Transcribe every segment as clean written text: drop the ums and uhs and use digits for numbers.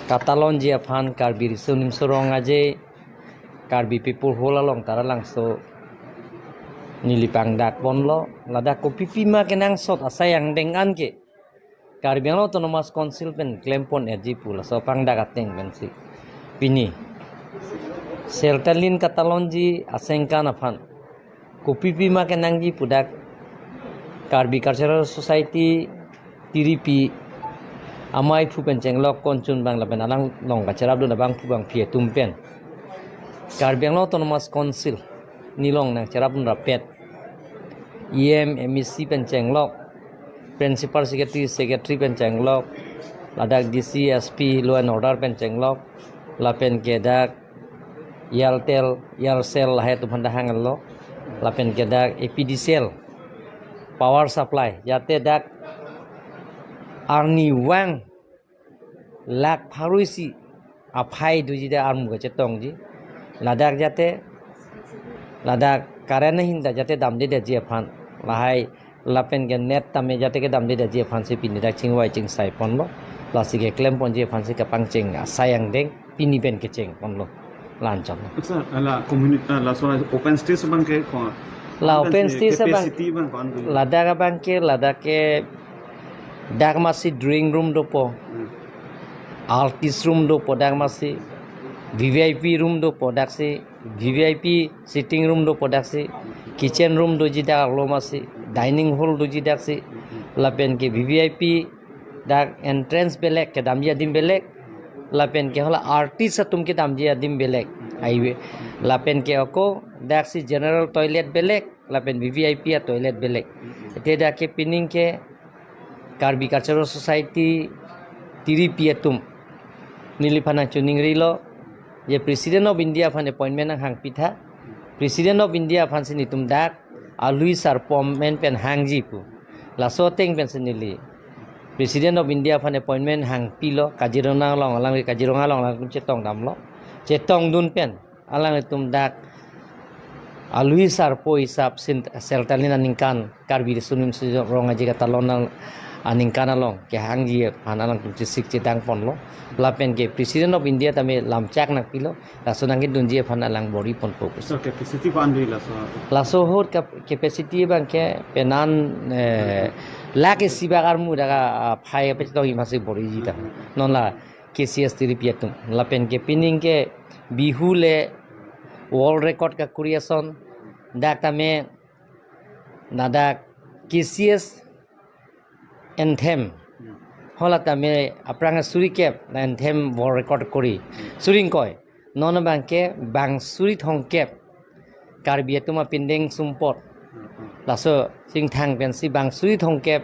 Katalon je fan karbi sunim sorong aje karbi people hola long tara langso nilipang dak bonlo lada ko pipima kenang sot asayang dengan ke karbi ang autonomous council pen klempon eji pula so pang dak ateng bensi pini Seltalin Katalon ji asengka na fan ko pipima kenang ji pudak Karbi Cultural Society tiripi amai fupen cenglok koncun bang lapen alang long bacarab do bang fubang pie tumpen Karbi ang autonomous council nilong nang carab rapet MEC pen cenglok principal secretary pen cenglok ladak DC SP law and order pen cenglok lapen kedak Yalcel lahe tu pandahang lo lapen kedak APDCL power supply jate dak arni wang lak pharuisi aphai duji da armu gache tongji ladak jate ladak karena hinda jate damde de je phan lahai lapen ge net tame jate ke damde de je phan se pini dak chingwai ching sai ponlo lasige klem pon je phan se ka pangching sayang deng pini pen ke cheng ponlo lancham la community la so open space bang ke la open space bang ladak bang ke dak masih drawing room dopo artist room dopo dak masih VVIP room dopo dak si VVIP sitting room dopo dak si kitchen room doji dak lo masih dining hall doji dak si lapen ke VVIP dak entrance belek ke damja dim belek lapen ke hola artist atum ke damja dim belek highway lapen ke oko dak si general toilet belek lapen VVIP ya toilet belek ete dak ke pining ke Karbi Cultural Society tiri piatum nilipana chuning rilo ye President of India fan appointment ang hang pitha President of India fan sinitum dak alui sar pom men pen hangji pu la so teng pen sinili President of India fan appointment hang pilo Kaziranga long alang Kaziranga long lang chetong damlo chetong dun pen alang tum dak alui sar po isap seltalina ningkan Karbi sunim ronga jiga talonang aning kanalong ke hangji panalang sik cetang ponlo lapen ke President of India tame lamchak nak pilo lasunang ke dunji panalang bori pon fokus so capacity pandui laso hot capacity bang ke penan lake sibagar mu daga phai pe to imasi bori jita non la KCS tiripiatum lapen ke pining ke bihule world record ka creation dak tame nadak KCS anthem hola tame apranga suri kep anthem world record kori suring koi non bangke bang suri thong kep Karbi atuma pindeng sumpot laso sing thang pensi bang suri thong kep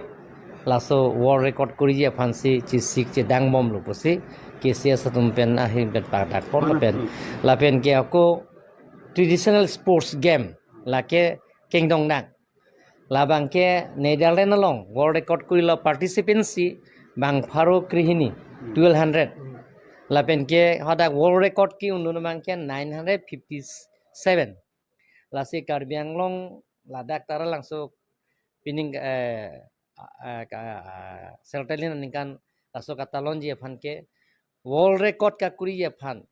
laso world record kori je phansi chisik che dang bom lu pusi KCS atum pen ahin pen padak por lapen ke ako traditional sports game lake kingdom nang labang ke Netherlands along world record kurilo participancy bang pharo krihini 1200 lapen ke hoda world record ki undun bang ke 957 lasi Karbi Anglong ladak tara langso pining seltalin ningkan laso Katalon je phan ke world record ka kuri je phan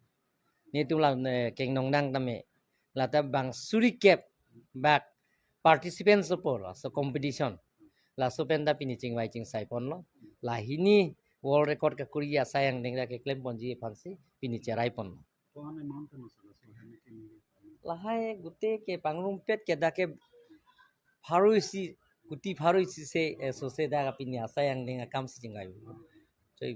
ni tulang kingdom nang tame lata bang suri kep bak participants upor so competition la so penda pini chingwai ching sai pon lo la hini world record ka kuriya sayang dengra ke claim ponji phansi pini cherai pon la hai gute ke pangrum pet ke da ke pharuisi guti pharuisi se so se da pini sayang denga kam si chingai choi